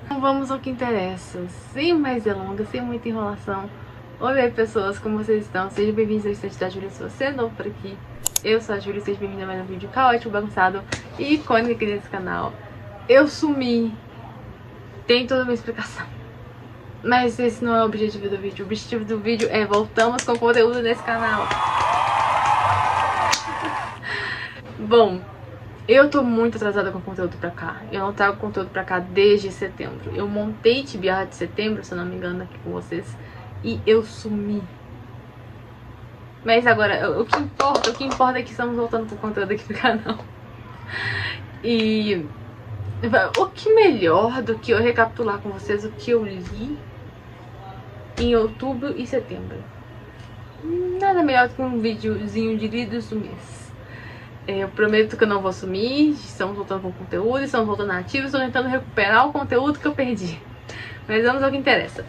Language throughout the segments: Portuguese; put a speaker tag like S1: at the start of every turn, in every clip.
S1: Então vamos ao que interessa, sem mais delongas, sem muita enrolação. Oi pessoas, como vocês estão? Sejam bem-vindos ao Estante da Júlia, se você é novo por aqui. Eu sou a Júlia, seja bem-vindo a mais um vídeo caótico, bagunçado e icônico aqui nesse canal. Eu sumi, tem toda uma explicação, mas esse não é o objetivo do vídeo. O objetivo do vídeo é voltamos com conteúdo nesse canal. Bom, eu tô muito atrasada com conteúdo pra cá. Eu não trago conteúdo pra cá desde setembro. Eu montei TBR de setembro, se eu não me engano, aqui com vocês, e eu sumi. Mas agora, o que importa é que estamos voltando com conteúdo aqui pro canal. E o que melhor do que eu recapitular com vocês o que eu li em outubro e setembro? Nada melhor do que um videozinho de lidos do mês. Eu prometo que eu não vou sumir, estamos voltando com conteúdo, estamos voltando ativos, estou tentando recuperar o conteúdo que eu perdi. Mas vamos ao que interessa.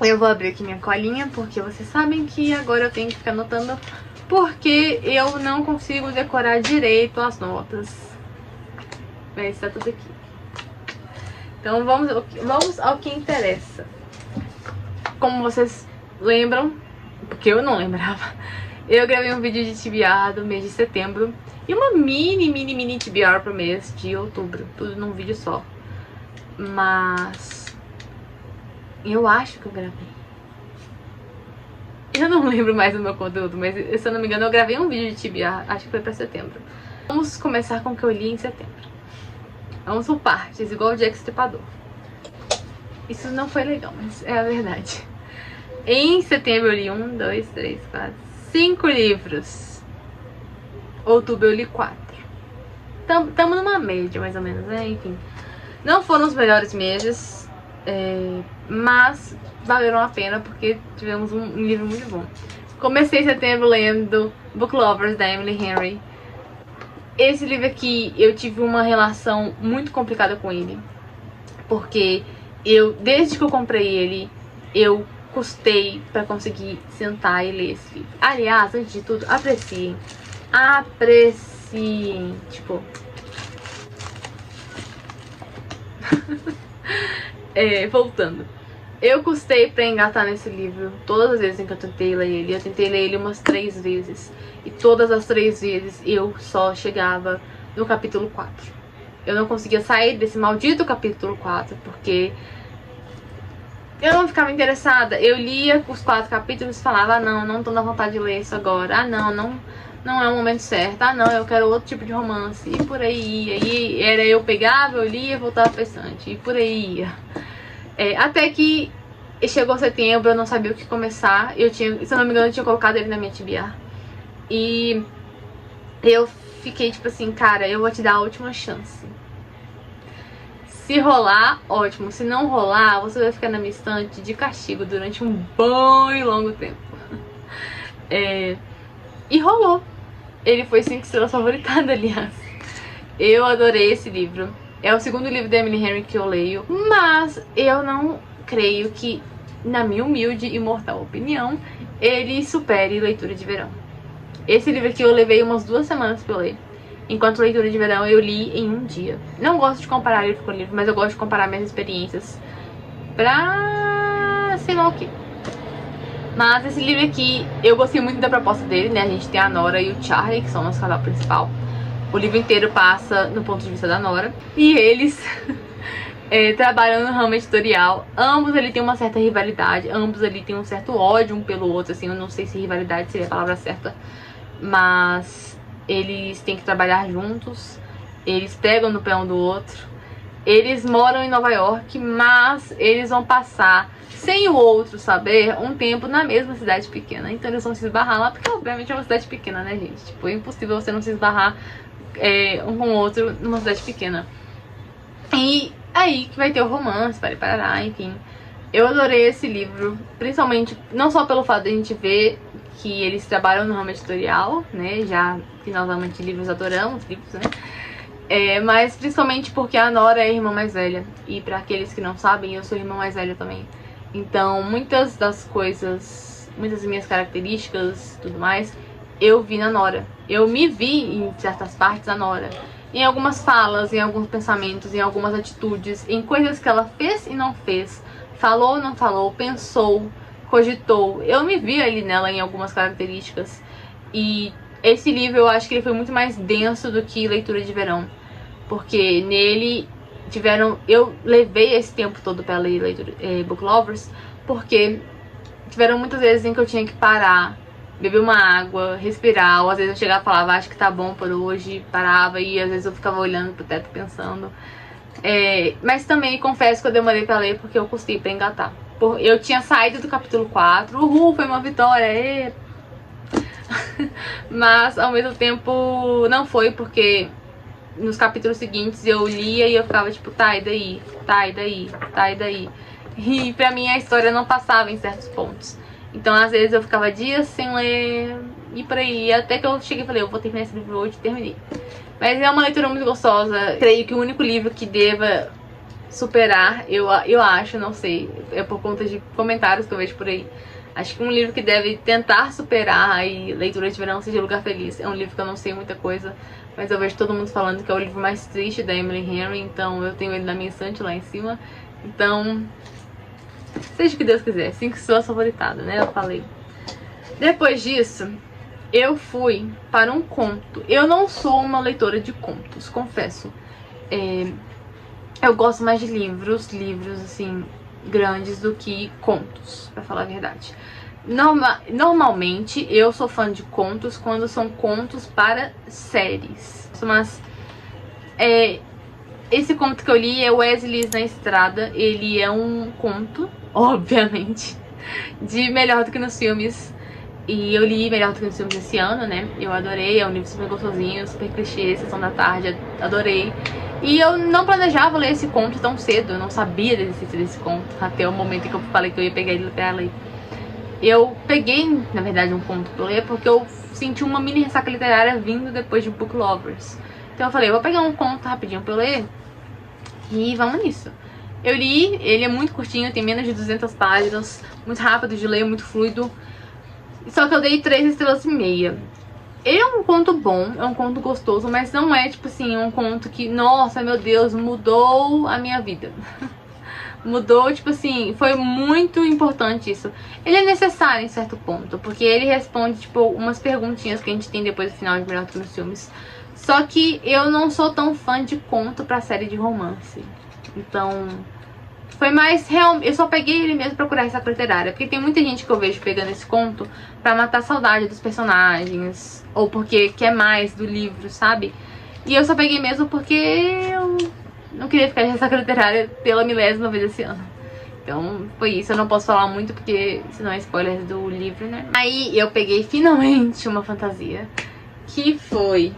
S1: Eu vou abrir aqui minha colinha, porque vocês sabem que agora eu tenho que ficar anotando, porque eu não consigo decorar direito as notas. Mas está tudo aqui. Então vamos ao que interessa. Como vocês lembram, porque eu não lembrava, eu gravei um vídeo de TBR do mês de setembro e uma mini TBR pro mês de outubro, tudo num vídeo só. Mas eu acho que eu gravei. Eu não lembro mais do meu conteúdo, mas se eu não me engano eu gravei um vídeo de TBR, acho que foi pra setembro. Vamos começar com o que eu li em setembro. Vamos por partes, igual o Jack Stripador. Isso não foi legal, mas é a verdade. Em setembro eu li 1, 2, 3, 4, 5 livros. Outubro eu li 4. Tamo numa média, mais ou menos, né? Enfim. Não foram os melhores meses, mas valeram a pena porque tivemos um livro muito bom. Comecei setembro lendo Book Lovers, da Emily Henry. Esse livro aqui, eu tive uma relação muito complicada com ele. Porque desde que eu comprei ele, eu custei pra conseguir sentar e ler esse livro. Aliás, antes de tudo, apreciem. Apreciem. Tipo... voltando. Eu custei pra engatar nesse livro todas as vezes em que eu tentei ler ele. Eu tentei ler ele umas 3 vezes. E todas as 3 vezes eu só chegava no capítulo 4. Eu não conseguia sair desse maldito capítulo 4, porque eu não ficava interessada. Eu lia os 4 capítulos e falava, ah não tô na vontade de ler isso agora. Ah não é o momento certo. Ah não, eu quero outro tipo de romance. E por aí ia. E era eu pegava, eu lia e voltava pra estante. E por aí ia. Até que chegou setembro, eu não sabia o que começar. Se eu não me engano, eu tinha colocado ele na minha TBR. E eu fiquei tipo assim, cara, eu vou te dar a última chance. Se rolar, ótimo. Se não rolar, você vai ficar na minha estante de castigo durante um bom e longo tempo. E rolou. Ele foi 5 estrelas favoritada, aliás. Eu adorei esse livro. É o segundo livro da Emily Henry que eu leio. Mas eu não creio que, na minha humilde e mortal opinião, ele supere Leitura de Verão. Esse livro aqui eu levei umas 2 semanas pra eu ler. Enquanto Leitura de Verão eu li em um dia. Não gosto de comparar livro com livro, mas eu gosto de comparar minhas experiências pra sei lá o que. Mas esse livro aqui, eu gostei muito da proposta dele, né? A gente tem a Nora e o Charlie, que são o nosso casal principal. O livro inteiro passa no ponto de vista da Nora. E eles trabalham no ramo editorial. Ambos ali têm uma certa rivalidade. Ambos ali têm um certo ódio um pelo outro, assim. Eu não sei se rivalidade seria a palavra certa. Mas eles têm que trabalhar juntos. Eles pegam no pé um do outro. Eles moram em Nova York, mas eles vão passar, sem o outro saber, um tempo na mesma cidade pequena. Então eles vão se esbarrar lá, porque obviamente é uma cidade pequena, né, gente? Tipo, é impossível você não se esbarrar um com o outro numa cidade pequena. E aí que vai ter o romance, parará, enfim. Eu adorei esse livro, principalmente, não só pelo fato de a gente ver que eles trabalham no ramo editorial, né, já que nós realmente livros adoramos, livros, né, mas principalmente porque a Nora é a irmã mais velha. E pra aqueles que não sabem, eu sou a irmã mais velha também. Então muitas das coisas, muitas das minhas características e tudo mais, eu vi na Nora. Eu me vi em certas partes da Nora. em algumas falas, em alguns pensamentos, em algumas atitudes, em coisas que ela fez e não fez, falou ou não falou, pensou, cogitou. Eu me vi ali nela em algumas características. E esse livro eu acho que ele foi muito mais denso do que Leitura de Verão, porque nele eu levei esse tempo todo para ler Book Lovers, porque tiveram muitas vezes em que eu tinha que parar, beber uma água, respirar, ou às vezes eu chegava e falava, acho que tá bom por hoje, parava, e às vezes eu ficava olhando pro teto pensando. Mas também confesso que eu demorei pra ler porque eu custei pra engatar. Eu tinha saído do capítulo 4, foi uma vitória, mas ao mesmo tempo não foi, porque nos capítulos seguintes eu lia e eu ficava tipo, tá, e daí? Tá, e daí? Tá, e daí? E pra mim a história não passava em certos pontos. Então às vezes eu ficava dias sem ler e por aí, até que eu cheguei e falei, eu vou terminar esse livro hoje e terminei. Mas é uma leitura muito gostosa. Creio que o único livro que deva superar, eu acho, não sei, é por conta de comentários que eu vejo por aí, acho que um livro que deve tentar superar aí Leitura de Verão seja Lugar Feliz. É um livro que eu não sei muita coisa, mas eu vejo todo mundo falando que é o livro mais triste da Emily Henry, então eu tenho ele na minha estante lá em cima. Então, seja o que Deus quiser, 5 estrelas favoritada, né? Eu falei. Depois disso, eu fui para um conto. Eu não sou uma leitora de contos, confesso. Eu gosto mais de livros assim, grandes do que contos, pra falar a verdade. Normalmente eu sou fã de contos quando são contos para séries. Mas esse conto que eu li é Wesley's na Estrada. Ele é um conto, obviamente, de Melhor do que nos Filmes. E eu li Melhor do que nos Filmes esse ano, né? Eu adorei, é um livro super gostosinho, super clichê, sessão da tarde, adorei. E eu não planejava ler esse conto tão cedo, eu não sabia da existência desse conto, até o momento em que eu falei que eu ia pegar ele pra ler. Eu peguei, na verdade, um conto pra ler porque eu senti uma mini ressaca literária vindo depois de Book Lovers. Então eu falei, eu vou pegar um conto rapidinho pra eu ler e vamos nisso. Eu li, ele é muito curtinho, tem menos de 200 páginas, muito rápido de ler, muito fluido. Só que eu dei 3,5 estrelas. Ele é um conto bom, é um conto gostoso, mas não é, tipo assim, um conto que, nossa, meu Deus, mudou a minha vida. Mudou, tipo assim, foi muito importante isso. Ele é necessário em certo ponto, porque ele responde, tipo, umas perguntinhas que a gente tem depois do final de Melhor do que nos Filmes. Só que eu não sou tão fã de conto pra série de romance. Então, foi mais real. Eu só peguei ele mesmo pra curar essa literária, porque tem muita gente que eu vejo pegando esse conto pra matar a saudade dos personagens, ou porque quer mais do livro, sabe? E eu só peguei mesmo porque eu não queria ficar de ressaca literária pela 1000ª vez esse ano. Então foi isso, eu não posso falar muito porque senão é spoiler do livro, né? Aí eu peguei finalmente uma fantasia, que foi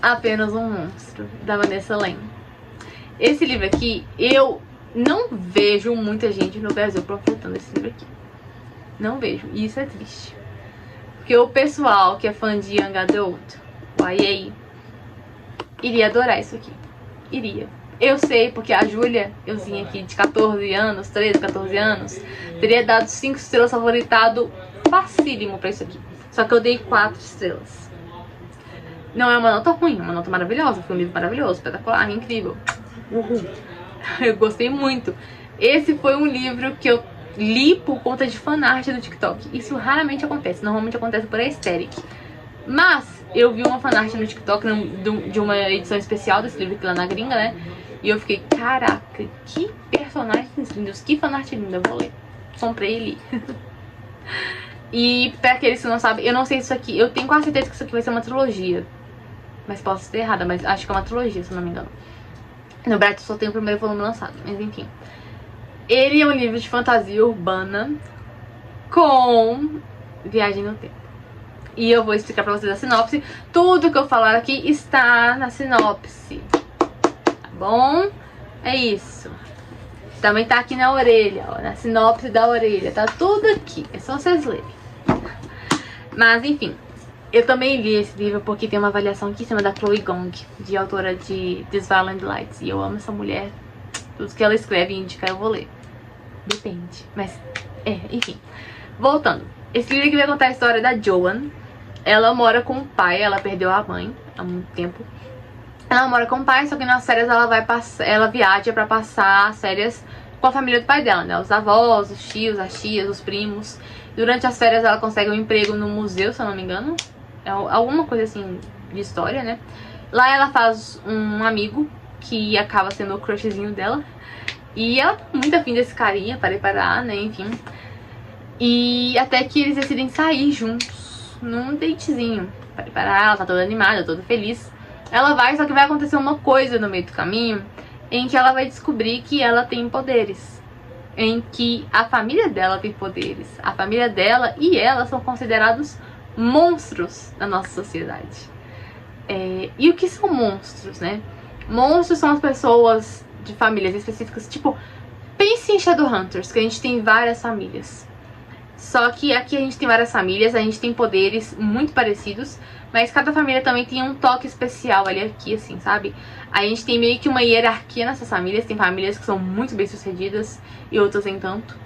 S1: Apenas um Monstro, da Vanessa Lam. Esse livro aqui, eu não vejo muita gente no Brasil panfletando esse livro aqui. Não vejo, e isso é triste. Porque o pessoal que é fã de Young Adult, o YA, iria adorar isso aqui. Iria. Eu sei, porque a Júlia, euzinha aqui de 14 anos, 13, 14 anos, teria dado 5 estrelas favoritado facílimo pra isso aqui. Só que eu dei 4 estrelas. Não é uma nota ruim, é uma nota maravilhosa. Foi um livro maravilhoso, espetacular, incrível. Uhul. Eu gostei muito. Esse foi um livro que eu li por conta de fanart do TikTok. Isso raramente acontece, normalmente acontece por aesthetic. Mas eu vi uma fanart no TikTok de uma edição especial desse livro aqui lá na gringa, né? E eu fiquei, caraca, que personagens lindos, que fanart linda, eu vou ler. Comprei e li. E pra aqueles que não sabem, eu não sei se isso aqui, eu tenho quase certeza que isso aqui vai ser uma trilogia. Mas posso estar errada, mas acho que é uma trilogia, se não me engano. No Brasil só tem o primeiro volume lançado, mas enfim. Ele é um livro de fantasia urbana com viagem no tempo. E eu vou explicar pra vocês a sinopse. Tudo que eu falar aqui está na sinopse. Tá bom? É isso. Também tá aqui na orelha, ó. Na sinopse da orelha. Tá tudo aqui. É só vocês lerem. Mas, enfim. Eu também li esse livro porque tem uma avaliação aqui em cima da Chloe Gong, de autora de This Violent Lights. E eu amo essa mulher. Tudo que ela escreve e indica eu vou ler. Depende. Mas, enfim. Voltando. Esse livro aqui vai contar a história da Joan. Ela mora com o pai, ela perdeu a mãe há muito tempo. Ela mora com o pai, só que nas férias ela viaja pra passar as férias com a família do pai dela, né? Os avós, os tios, as tias, os primos. Durante as férias ela consegue um emprego no museu, se eu não me engano. É alguma coisa assim de história, né? Lá ela faz um amigo que acaba sendo o crushzinho dela. E ela tá muito afim desse carinha, parar, né? Enfim. E até que eles decidem sair juntos num datezinho. Parar, ela tá toda animada, toda feliz. Ela vai, só que vai acontecer uma coisa no meio do caminho em que ela vai descobrir que ela tem poderes. Em que a família dela tem poderes. A família dela e ela são considerados monstros na nossa sociedade. E o que são monstros, né? Monstros são as pessoas de famílias específicas. Tipo, pense em Shadowhunters, que a gente tem várias famílias. Só que aqui a gente tem várias famílias, a gente tem poderes muito parecidos, mas cada família também tem um toque especial ali aqui, assim, sabe? A gente tem meio que uma hierarquia nessas famílias. Tem famílias que são muito bem sucedidas e outras nem tanto.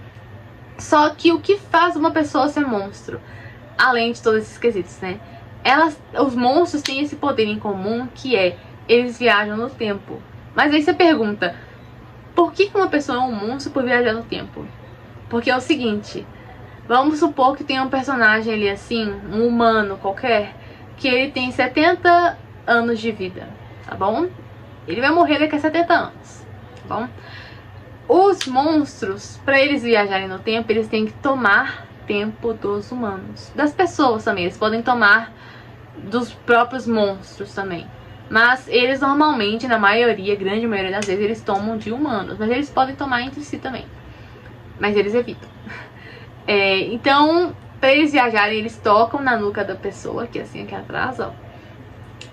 S1: Só que o que faz uma pessoa ser monstro, além de todos esses quesitos, né? Os monstros têm esse poder em comum, que é eles viajam no tempo. Mas aí você pergunta, por que uma pessoa é um monstro por viajar no tempo? Porque é o seguinte, vamos supor que tem um personagem ali assim, um humano qualquer, que ele tem 70 anos de vida, tá bom? Ele vai morrer daqui a 70 anos, tá bom? Os monstros, para eles viajarem no tempo, eles têm que tomar tempo dos humanos. Das pessoas também, eles podem tomar dos próprios monstros também. Mas eles normalmente, na maioria, grande maioria das vezes, eles tomam de humanos. Mas eles podem tomar entre si também. Mas eles evitam. Então, para eles viajarem, eles tocam na nuca da pessoa, que é assim aqui atrás, ó.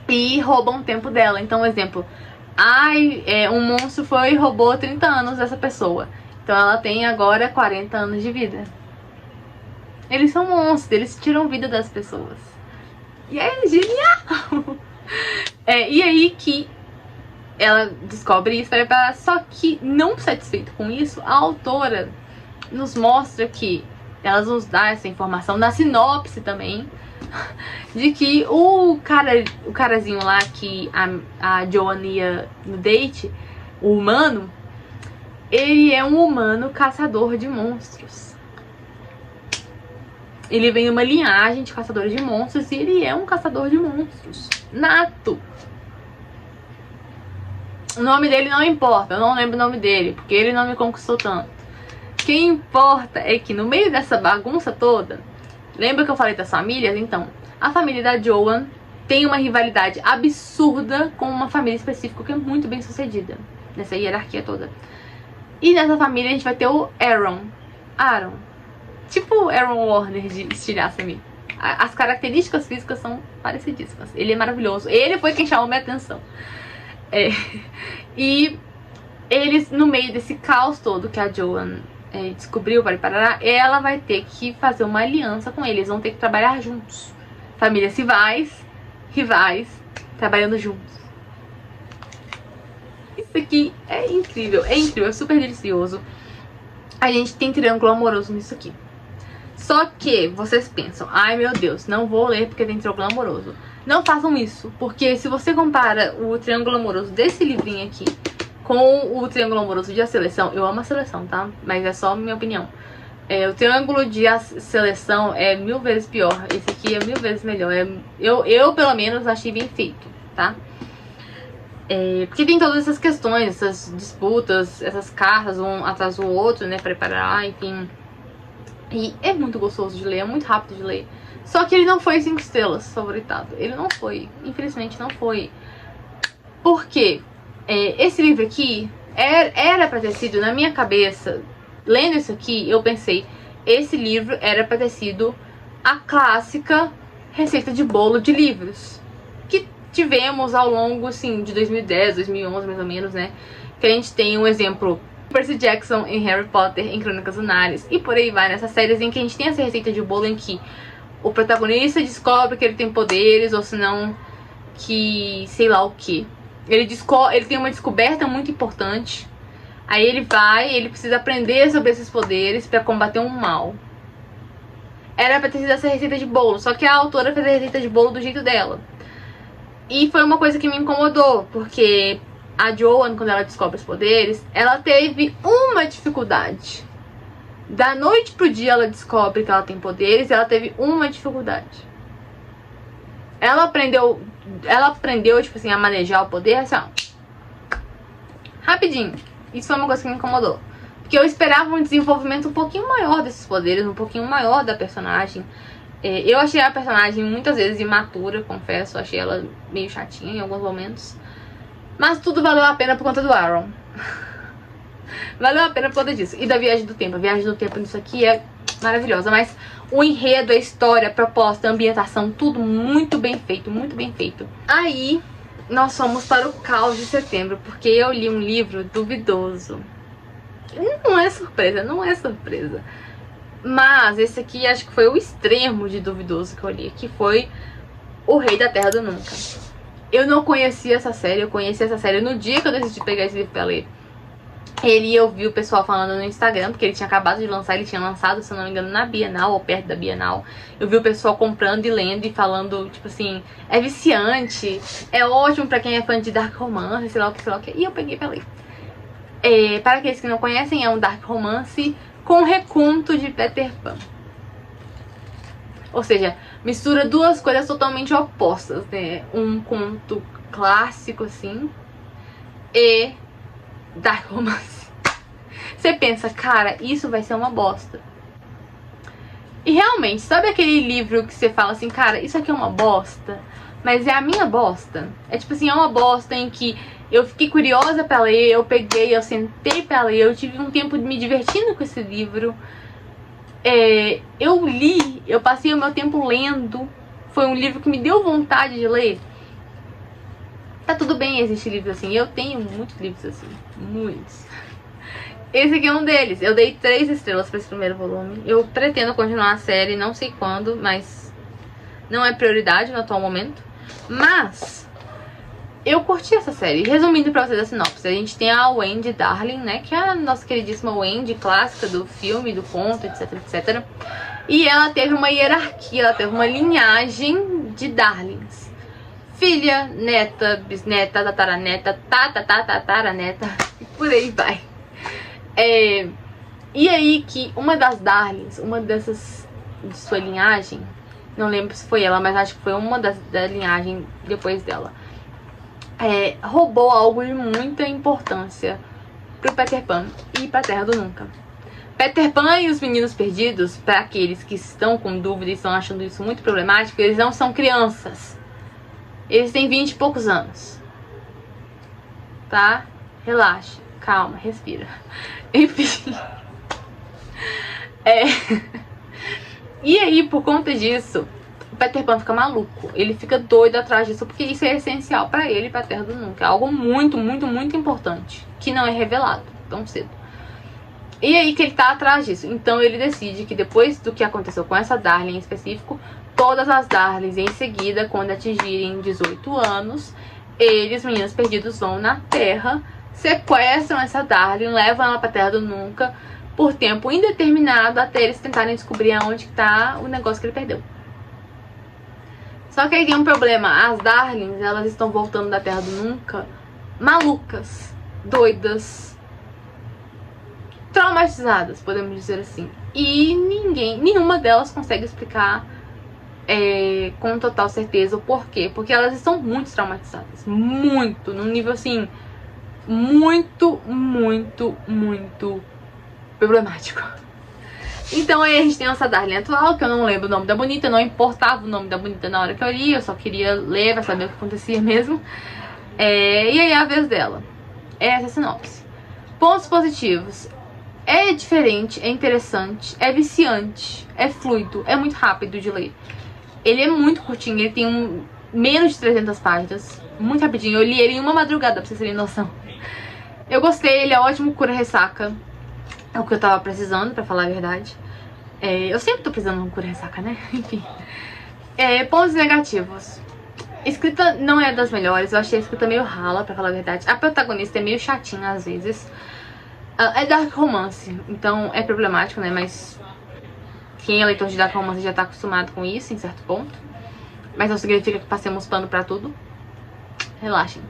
S1: E roubam o tempo dela. Então, exemplo, um monstro foi e roubou 30 anos dessa pessoa. Então ela tem agora 40 anos de vida. Eles são monstros, eles tiram vida das pessoas. E é genial! E aí que ela descobre isso, só que não satisfeita com isso, a autora nos mostra que elas nos dá essa informação na sinopse também, de que o carazinho lá que a Joan ia no date, o humano, ele é um humano caçador de monstros. Ele vem de uma linhagem de caçadores de monstros e ele é um caçador de monstros nato. O nome dele não importa, eu não lembro o nome dele, porque ele não me conquistou tanto. O que importa é que no meio dessa bagunça toda, lembra que eu falei das famílias? Então, a família da Joan tem uma rivalidade absurda com uma família específica que é muito bem sucedida nessa hierarquia toda. E nessa família a gente vai ter o Aaron. Tipo Aaron Warner de Estilhaça-me. As características físicas são parecidíssimas. Ele é maravilhoso. Ele foi quem chamou minha atenção. E eles, no meio desse caos todo que a Joan descobriu para parar, ela vai ter que fazer uma aliança com eles. Vão ter que trabalhar juntos. Famílias rivais, trabalhando juntos. Isso aqui é incrível, é super delicioso. A gente tem triângulo amoroso nisso aqui. Só que vocês pensam, ai meu Deus, não vou ler porque tem triângulo amoroso. Não façam isso, porque se você compara o triângulo amoroso desse livrinho aqui com o triângulo amoroso de A Seleção, eu amo A Seleção, tá? Mas é só minha opinião. O triângulo de A Seleção é 1000 vezes pior. Esse aqui é 1000 vezes melhor. Eu pelo menos achei bem feito, tá? Porque tem todas essas questões, essas disputas, essas cartas um atrás do outro, né? Preparar, enfim. E é muito gostoso de ler, é muito rápido de ler. Só que ele não foi 5 estrelas favoritado. Ele não foi, infelizmente não foi. Por quê? Esse livro aqui era pra ter sido, na minha cabeça, lendo isso aqui, eu pensei, esse livro era pra ter sido a clássica receita de bolo de livros que tivemos ao longo, assim, de 2010, 2011, mais ou menos, né? Que a gente tem um exemplo, Percy Jackson em Harry Potter, em Crônicas Lunares, e por aí vai, nessas séries em que a gente tem essa receita de bolo em que o protagonista descobre que ele tem poderes, ou senão que sei lá o que. Ele tem uma descoberta muito importante. Aí ele precisa aprender sobre esses poderes pra combater um mal. Era pra ter sido essa receita de bolo, só que a autora fez a receita de bolo do jeito dela. E foi uma coisa que me incomodou, porque a Joan, quando ela descobre os poderes, ela teve uma dificuldade. Da noite pro dia ela descobre que ela tem poderes e ela teve uma dificuldade. Ela aprendeu, tipo assim, a manejar o poder, assim, ó, rapidinho. Isso foi uma coisa que me incomodou. Porque eu esperava um desenvolvimento um pouquinho maior desses poderes, um pouquinho maior da personagem. Eu achei a personagem muitas vezes imatura, confesso. Achei ela meio chatinha em alguns momentos. Mas tudo valeu a pena por conta do Aaron. Valeu a pena por conta disso. E da viagem do tempo. A viagem do tempo nisso aqui é maravilhosa. Mas o enredo, a história, a proposta, a ambientação, tudo muito bem feito, muito bem feito. Aí nós fomos para o caos de setembro, porque eu li um livro duvidoso. Não é surpresa, não é surpresa. Mas esse aqui acho que foi o extremo de duvidoso que eu li, que foi O Rei da Terra do Nunca. Eu não conhecia essa série, eu conheci essa série no dia que eu decidi pegar esse livro pra ler. Eu vi o pessoal falando no Instagram, porque ele tinha acabado de lançar, ele tinha lançado, se eu não me engano, na Bienal, ou perto da Bienal. Eu vi o pessoal comprando e lendo e falando, tipo assim, é viciante, é ótimo pra quem é fã de Dark Romance, sei lá o que, sei lá o que. E eu peguei pra ler. Para aqueles que não conhecem, é um Dark Romance com reconto de Peter Pan. Ou seja, mistura duas coisas totalmente opostas, né? Um conto clássico, assim, e Dark Romance. Você pensa, cara, isso vai ser uma bosta. E realmente, sabe aquele livro que você fala assim, cara, isso aqui é uma bosta, mas é a minha bosta? É tipo assim, é uma bosta em que eu fiquei curiosa pra ler, eu peguei, eu sentei pra ler, eu tive um tempo de me divertindo com esse livro. Eu li, eu passei o meu tempo lendo, foi um livro que me deu vontade de ler. Tá tudo bem, existe livros assim, eu tenho muitos livros assim, muitos. Esse aqui é um deles, eu dei 3 estrelas pra esse primeiro volume. Eu pretendo continuar a série, não sei quando, mas não é prioridade no atual momento. Mas eu curti essa série. Resumindo pra vocês a sinopse, a gente tem a Wendy Darling, né, que é a nossa queridíssima Wendy, clássica do filme, do conto, etc, etc. E ela teve uma hierarquia, ela teve uma linhagem de Darlings. Filha, neta, bisneta, tataraneta, tataraneta, e por aí vai. E aí que uma das Darlings, uma dessas de sua linhagem, não lembro se foi ela, mas acho que foi uma da linhagem depois dela, roubou algo de muita importância pro Peter Pan e pra Terra do Nunca. Peter Pan e os Meninos Perdidos, para aqueles que estão com dúvida e estão achando isso muito problemático, eles não são crianças. Eles têm 20 e poucos anos. Tá? Relaxa, calma, respira. Enfim. E aí, por conta disso, o Peter Pan fica maluco. Ele fica doido atrás disso, porque isso é essencial pra ele e pra Terra do Nunca. É algo muito, muito, muito importante, que não é revelado tão cedo. E aí que ele tá atrás disso. Então ele decide que depois do que aconteceu com essa Darling em específico, todas as Darlings em seguida, quando atingirem 18 anos, eles, Meninos Perdidos, vão na Terra, sequestram essa Darling, levam ela pra Terra do Nunca por tempo indeterminado, até eles tentarem descobrir aonde tá o negócio que ele perdeu. Só que aí tem um problema. As Darlings, elas estão voltando da Terra do Nunca malucas, doidas, traumatizadas, podemos dizer assim. E nenhuma delas consegue explicar com total certeza o porquê. Porque elas estão muito traumatizadas. Muito, num nível assim, muito, muito, muito problemático. Então aí a gente tem essa Darling atual, que eu não lembro o nome da bonita, não importava o nome da bonita na hora que eu li, eu só queria ler pra saber o que acontecia mesmo. E aí é a vez dela. Essa é a sinopse. Pontos positivos. É diferente, é interessante, é viciante, é fluido, é muito rápido de ler. Ele é muito curtinho, ele tem menos de 300 páginas, muito rapidinho. Eu li ele em uma madrugada, pra vocês terem noção. Eu gostei, ele é ótimo, cura ressaca. É o que eu tava precisando, pra falar a verdade. Eu sempre tô precisando de um cura ressaca, né? Enfim. Pontos negativos. Escrita não é das melhores, eu achei a escrita meio rala, pra falar a verdade. A protagonista é meio chatinha às vezes. É Dark Romance, então é problemático, né? Mas quem é leitor de Dark Romance já tá acostumado com isso, em certo ponto. Mas não significa que passemos pano pra tudo. relaxem.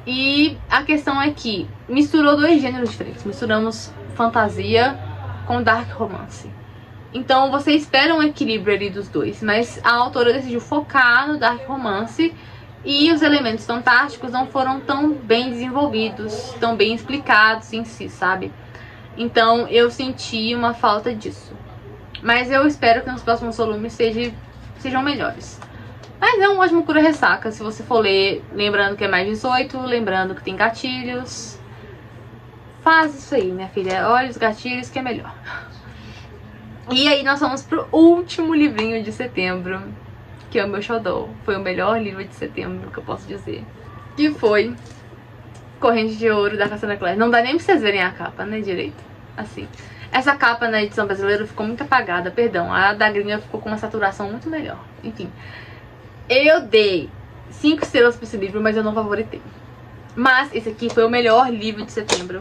S1: E a questão é que misturou dois gêneros diferentes. Misturamos fantasia com dark romance. Então você espera um equilíbrio ali dos dois, mas a autora decidiu focar no dark romance e os elementos fantásticos não foram tão bem desenvolvidos, tão bem explicados em si, sabe? Então eu senti uma falta disso. Mas eu espero que nos próximos volumes sejam melhores. Mas é um ótimo cura-ressaca, se você for ler, lembrando que é mais 18, lembrando que tem gatilhos. Faz isso aí, minha filha, olha os gatilhos que é melhor. E aí nós vamos pro último livrinho de setembro, que é o meu xodó. Foi o melhor livro de setembro que eu posso dizer. Que foi Corrente de Ouro, da Cassandra Clare. Não dá nem pra vocês verem a capa, né, direito. Assim. Essa capa na edição brasileira ficou muito apagada, perdão. A da gringa ficou com uma saturação muito melhor. Enfim. Eu dei 5 estrelas pra esse livro, mas eu não favoritei. Mas esse aqui foi o melhor livro de setembro.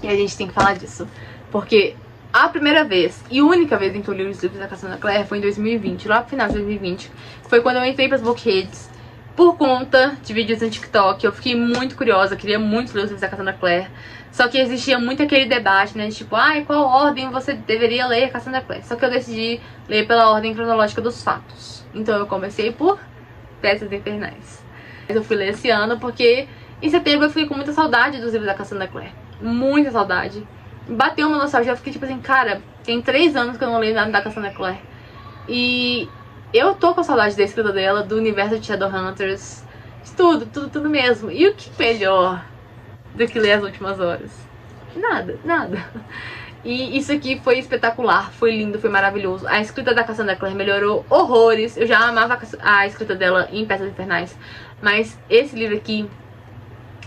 S1: E a gente tem que falar disso. Porque a primeira vez e única vez em que eu li os livros da Cassandra Clare foi em 2020, lá pro final de 2020. Foi quando eu entrei pras Bookheads por conta de vídeos no TikTok. Eu fiquei muito curiosa, queria muito ler os livros da Cassandra Clare. Só que existia muito aquele debate, né? De tipo, qual ordem você deveria ler a Cassandra Clare? Só que eu decidi ler pela ordem cronológica dos fatos. Então eu comecei por Peças Infernais. Eu fui ler esse ano porque em setembro eu fiquei com muita saudade dos livros da Cassandra Clare. Muita saudade. Bateu uma nostalgia, eu fiquei tipo assim, cara, tem 3 anos que eu não leio nada da Cassandra Clare. E eu tô com saudade da escrita dela, do universo de Shadowhunters, de tudo mesmo. E o que melhor do que ler As Últimas Horas? Nada. E isso aqui foi espetacular, foi lindo, foi maravilhoso. A escrita da Cassandra Clare melhorou horrores. Eu já amava a escrita dela em Peças Infernais, mas esse livro aqui,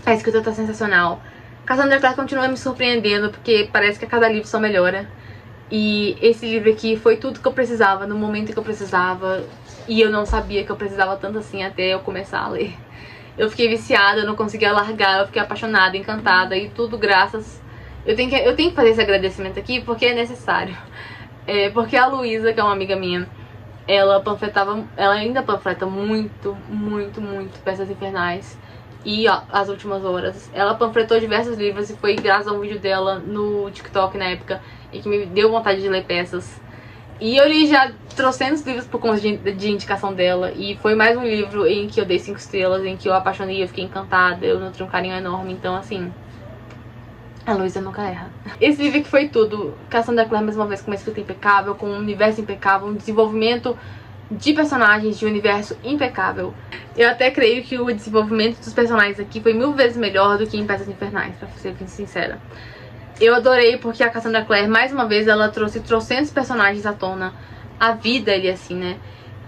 S1: a escrita tá sensacional. Cassandra Clare continua me surpreendendo, porque parece que a cada livro só melhora. E esse livro aqui foi tudo que eu precisava, no momento que eu precisava. E eu não sabia que eu precisava tanto assim até eu começar a ler. Eu fiquei viciada, eu não conseguia largar, eu fiquei apaixonada, encantada. E tudo graças... Eu tenho que fazer esse agradecimento aqui porque é necessário. Porque a Luísa, que é uma amiga minha, ela ainda panfleta muito Peças Infernais e As Últimas Horas. Ela panfletou diversos livros e foi graças a um vídeo dela no TikTok na época e que me deu vontade de ler peças. E eu li já trocentos livros por conta de indicação dela. E foi mais um livro em que eu dei 5 estrelas, em que eu apaixonei, eu fiquei encantada, eu nutri um carinho enorme. Então assim, a Luísa nunca erra. Esse livro que foi tudo. Cassandra Clare, mais uma vez, com uma escrita impecável, com um universo impecável, um desenvolvimento de personagens, de um universo impecável. Eu até creio que o desenvolvimento dos personagens aqui foi 1000 vezes melhor do que em Peças Infernais, pra ser bem sincera. Eu adorei porque a Cassandra Clare, mais uma vez, ela trouxe trocentos personagens à tona. A vida ali, assim, né?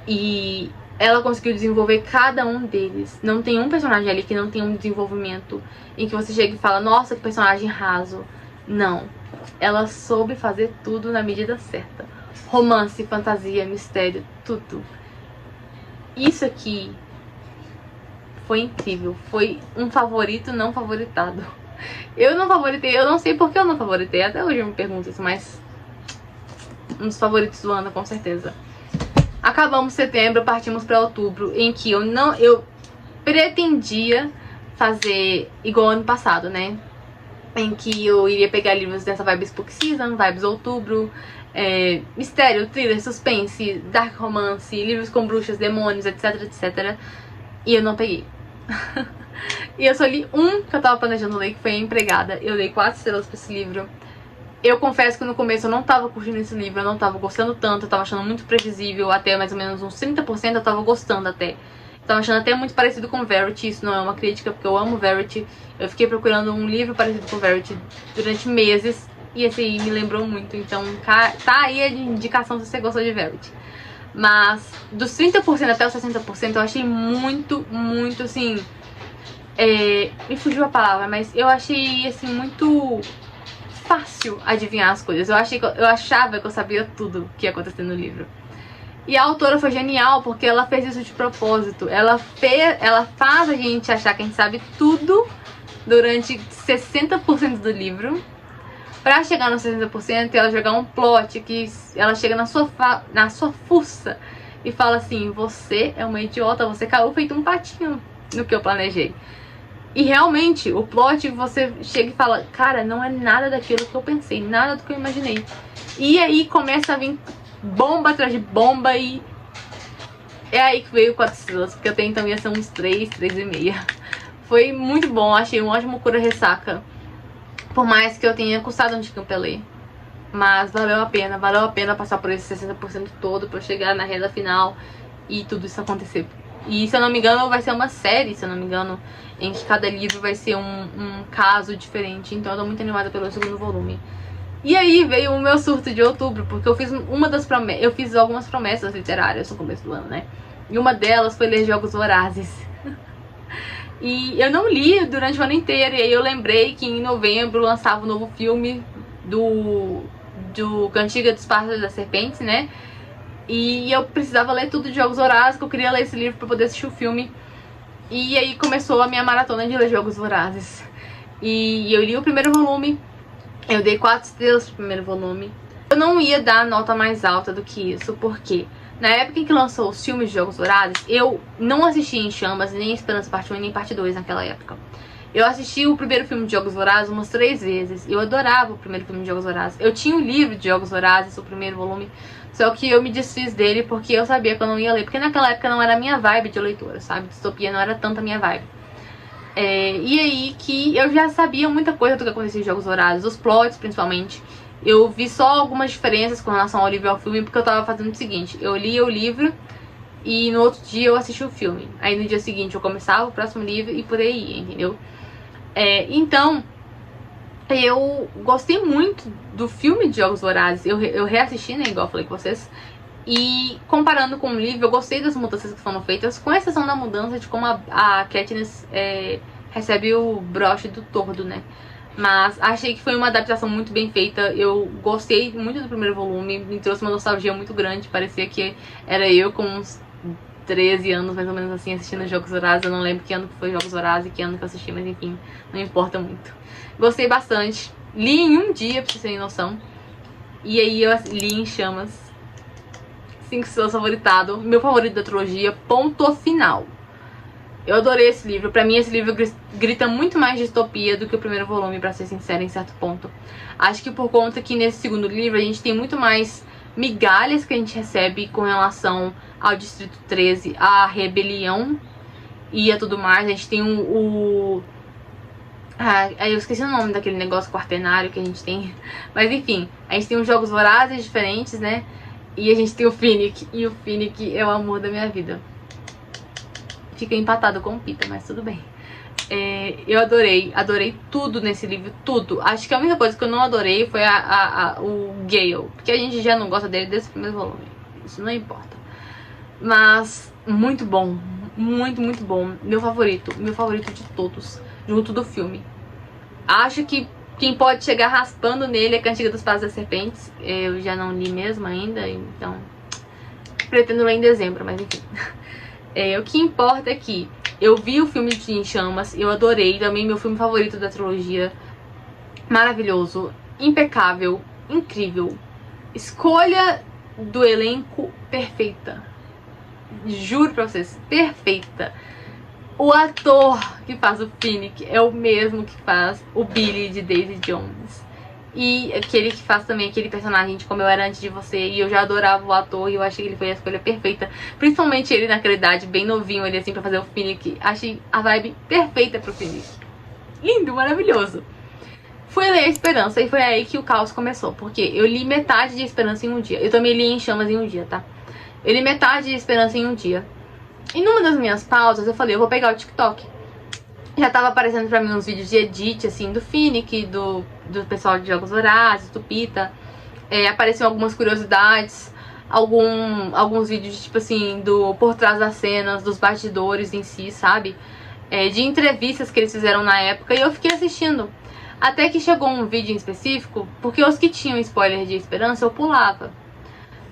S1: E ela conseguiu desenvolver cada um deles. Não tem um personagem ali que não tem um desenvolvimento em que você chega e fala, nossa, que personagem raso. Não. Ela soube fazer tudo na medida certa. Romance, fantasia, mistério, tudo. Isso aqui foi incrível. Foi um favorito não favoritado. Eu não favoritei, eu não sei por que eu não favoritei. Até hoje eu me pergunto isso, mas um dos favoritos do ano, com certeza. Acabamos setembro, partimos para outubro, em que eu pretendia fazer igual ano passado, né? Em que eu iria pegar livros dessa vibe Spook Season, vibes outubro, mistério, thriller, suspense, dark romance, livros com bruxas, demônios, etc, etc. E eu não peguei. E eu só li um que eu tava planejando ler, que foi A Empregada. Eu dei 4 estrelas pra esse livro. Eu confesso que no começo eu não tava curtindo esse livro, eu não tava gostando tanto, eu tava achando muito previsível, até mais ou menos uns 30% eu tava gostando até. Eu tava achando até muito parecido com Verity, isso não é uma crítica, porque eu amo Verity. Eu fiquei procurando um livro parecido com Verity durante meses, e esse aí me lembrou muito, então tá aí a indicação se você gostou de Verity. Mas dos 30% até os 60% eu achei muito, assim... me fugiu a palavra, mas eu achei, assim, muito fácil adivinhar as coisas. Eu achava que eu sabia tudo que ia acontecer no livro. E a autora foi genial, porque ela fez isso de propósito. Ela faz a gente achar que a gente sabe tudo durante 60% do livro, pra chegar nos 60% e ela jogar um plot que ela chega na sua fuça e fala assim: você é uma idiota, você caiu feito um patinho no que eu planejei. E realmente, o plot, você chega e fala: cara, não é nada daquilo que eu pensei, nada do que eu imaginei. E aí começa a vir bomba atrás de bomba, e é aí que veio 4 estrelas, porque até então ia ser uns 3, 3,5. Foi muito bom, achei um ótimo cura-ressaca. Por mais que eu tenha custado um tiquinho pra ler. Mas valeu a pena passar por esse 60% todo pra chegar na reta final e tudo isso acontecer. E se eu não me engano vai ser uma série, se eu não me engano, em que cada livro vai ser um caso diferente. Então eu tô muito animada pelo segundo volume. E aí veio o meu surto de outubro, porque eu fiz algumas promessas literárias no começo do ano, né? E uma delas foi ler Jogos Vorazes. E eu não li durante o ano inteiro, e aí eu lembrei que em novembro lançava o novo filme do Cantiga dos Pássaros e das Serpentes, né? E eu precisava ler tudo de Jogos Vorazes, que eu queria ler esse livro pra poder assistir o filme. E aí começou a minha maratona de ler Jogos Vorazes. E eu li o primeiro volume, eu dei 4 estrelas pro primeiro volume. Eu não ia dar nota mais alta do que isso, porque na época em que lançou os filmes de Jogos Vorazes, eu não assisti Em Chamas, nem Esperança Parte 1 nem Parte 2 naquela época. Eu assisti o primeiro filme de Jogos Vorazes umas 3 vezes. Eu adorava o primeiro filme de Jogos Vorazes. Eu tinha o livro de Jogos Vorazes, o primeiro volume, só que eu me desfiz dele porque eu sabia que eu não ia ler. Porque naquela época não era a minha vibe de leitura, sabe? Distopia não era tanto a minha vibe. E aí que eu já sabia muita coisa do que acontecia em Jogos Vorazes, os plots principalmente. Eu vi só algumas diferenças com relação ao livro e ao filme, porque eu tava fazendo o seguinte: eu lia o livro e no outro dia eu assistia o filme. Aí no dia seguinte eu começava o próximo livro e por aí ia, entendeu? Então, eu gostei muito do filme de Jogos Vorazes. Eu reassisti, né, igual eu falei com vocês. E comparando com o livro, eu gostei das mudanças que foram feitas, com exceção da mudança de como a Katniss recebe o broche do Tordo, né? Mas achei que foi uma adaptação muito bem feita. Eu gostei muito do primeiro volume, me trouxe uma nostalgia muito grande. Parecia que era eu com uns 13 anos, mais ou menos assim, assistindo Jogos Vorazes. Eu não lembro que ano que foi Jogos Vorazes e que ano que eu assisti, mas enfim, não importa muito. Gostei bastante. Li em um dia, pra vocês terem noção. E aí eu li Em Chamas. 5 estrelas, favoritado. Meu favorito da trilogia, ponto final. Eu adorei esse livro. Pra mim esse livro grita muito mais distopia do que o primeiro volume, pra ser sincera, em certo ponto. Acho que por conta que nesse segundo livro a gente tem muito mais migalhas que a gente recebe com relação ao Distrito 13, à rebelião e a tudo mais. A gente tem eu esqueci o nome daquele negócio quaternário que a gente tem. Mas enfim, a gente tem os Jogos Vorazes diferentes, né? E a gente tem o Finnick. E o Finnick é o amor da minha vida. Fica empatado com o Pita, mas tudo bem. Eu adorei tudo nesse livro, tudo. Acho que a única coisa que eu não adorei foi o Gale, porque a gente já não gosta dele desde o primeiro volume. Isso não importa. Mas muito bom, muito bom. Meu favorito de todos, junto do filme. Acho que quem pode chegar raspando nele é a Cantiga dos Pássaros e das Serpentes. Eu já não li mesmo ainda, então pretendo ler em dezembro, mas enfim. O que importa é que eu vi o filme de Em Chamas, eu adorei, também meu filme favorito da trilogia. Maravilhoso, impecável, incrível. Escolha do elenco perfeita. Juro pra vocês, perfeita. O ator que faz o Finnick é o mesmo que faz o Billy de Daisy Jones. E aquele que faz também aquele personagem de Como Eu Era Antes de Você. E eu já adorava o ator e eu achei que ele foi a escolha perfeita. Principalmente ele naquela idade, bem novinho, ele assim, pra fazer o Finnick. Achei a vibe perfeita pro Finnick. Lindo, maravilhoso. Fui ler a Esperança e foi aí que o caos começou. Porque eu li metade de Esperança em um dia. Eu também li Em Chamas em um dia, tá? Eu li metade de Esperança em um dia. E numa das minhas pausas eu falei, eu vou pegar o TikTok. Já tava aparecendo pra mim uns vídeos de edit, assim, do Finnick, do pessoal de Jogos Vorazes, do Pita. Apareciam algumas curiosidades, alguns vídeos, tipo assim, do por trás das cenas, dos bastidores em si, sabe? De entrevistas que eles fizeram na época, e eu fiquei assistindo. Até que chegou um vídeo em específico, porque os que tinham spoiler de Esperança eu pulava.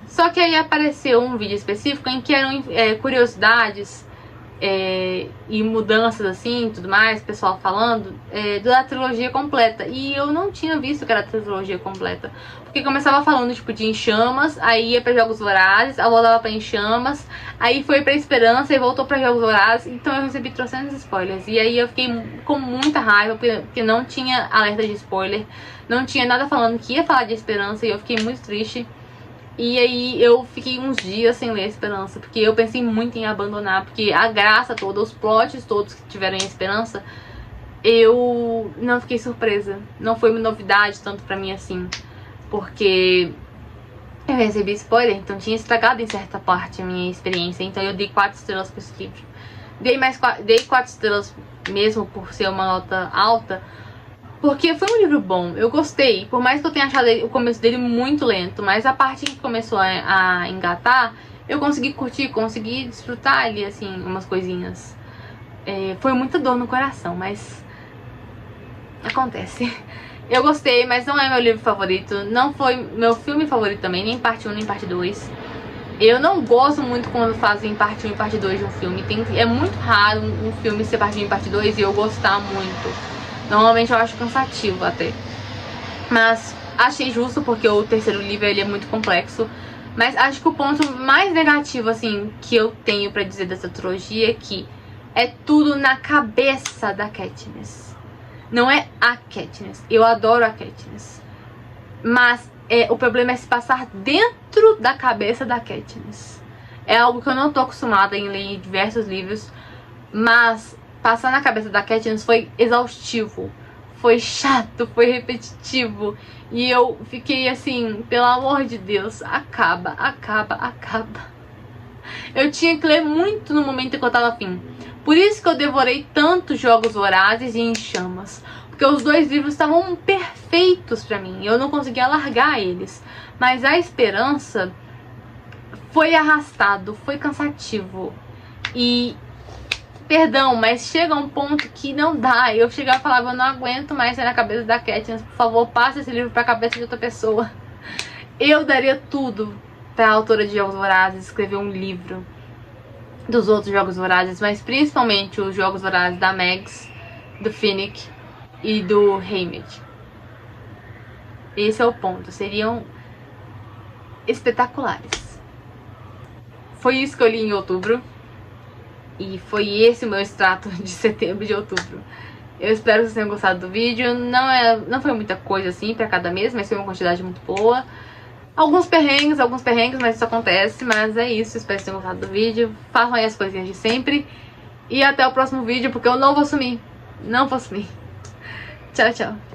S1: Só que aí apareceu um vídeo específico em que eram curiosidades e mudanças assim, tudo mais, pessoal falando, da trilogia completa. E eu não tinha visto que era a trilogia completa, porque começava falando tipo de Em Chamas, aí ia pra Jogos Vorazes, aí voltava pra Em Chamas, aí foi pra Esperança e voltou pra Jogos Vorazes. Então eu recebi trocentos spoilers, e aí eu fiquei com muita raiva, porque não tinha alerta de spoiler, não tinha nada falando que ia falar de Esperança, e eu fiquei muito triste. E aí eu fiquei uns dias sem ler Esperança, porque eu pensei muito em abandonar, porque a graça toda, os plots todos que tiveram em Esperança, eu não fiquei surpresa. Não foi uma novidade tanto pra mim assim, porque eu recebi spoiler, então tinha estragado em certa parte a minha experiência. Então eu dei 4 estrelas pra esse livro. Dei 4 estrelas mesmo por ser uma nota alta, porque foi um livro bom, eu gostei. Por mais que eu tenha achado o começo dele muito lento, mas a parte que começou a engatar, eu consegui curtir, consegui desfrutar ali, assim, umas coisinhas. Foi muita dor no coração, mas acontece. Eu gostei, mas não é meu livro favorito. Não foi meu filme favorito também, nem parte 1, nem parte 2. Eu não gosto muito quando fazem parte 1 e parte 2 de um filme. É muito raro um filme ser parte 1 e parte 2 e eu gostar muito. Normalmente eu acho cansativo até. Mas achei justo, porque o terceiro livro ele é muito complexo. Mas acho que o ponto mais negativo, assim, que eu tenho pra dizer dessa trilogia é que é tudo na cabeça da Katniss. Não é a Katniss. Eu adoro a Katniss. Mas o problema é se passar dentro da cabeça da Katniss. É algo que eu não tô acostumada em ler em diversos livros. Mas passar na cabeça da Katniss foi exaustivo, foi chato, foi repetitivo. E eu fiquei assim, pelo amor de Deus, acaba. Eu tinha que ler muito no momento que eu tava afim. Por isso que eu devorei tanto Jogos Vorazes e Em Chamas, porque os dois livros estavam perfeitos pra mim, eu não conseguia largar eles. Mas A Esperança foi arrastado, foi cansativo. E perdão, mas chega um ponto que não dá. Eu chegava e falava, eu não aguento mais ser na cabeça da Katniss. Por favor, passe esse livro pra cabeça de outra pessoa. Eu daria tudo pra autora de Jogos Vorazes escrever um livro dos outros Jogos Vorazes, mas principalmente os Jogos Vorazes da Mags, do Finnick e do Haymitch. Esse é o ponto. Seriam espetaculares. Foi isso que eu li em outubro. E foi esse o meu extrato de setembro e de outubro. Eu espero que vocês tenham gostado do vídeo. Não foi muita coisa assim pra cada mês, mas foi uma quantidade muito boa. Alguns perrengues, mas isso acontece. Mas é isso, espero que vocês tenham gostado do vídeo. Façam aí as coisinhas de sempre. E até o próximo vídeo, porque eu não vou sumir. Não vou sumir. Tchau, tchau.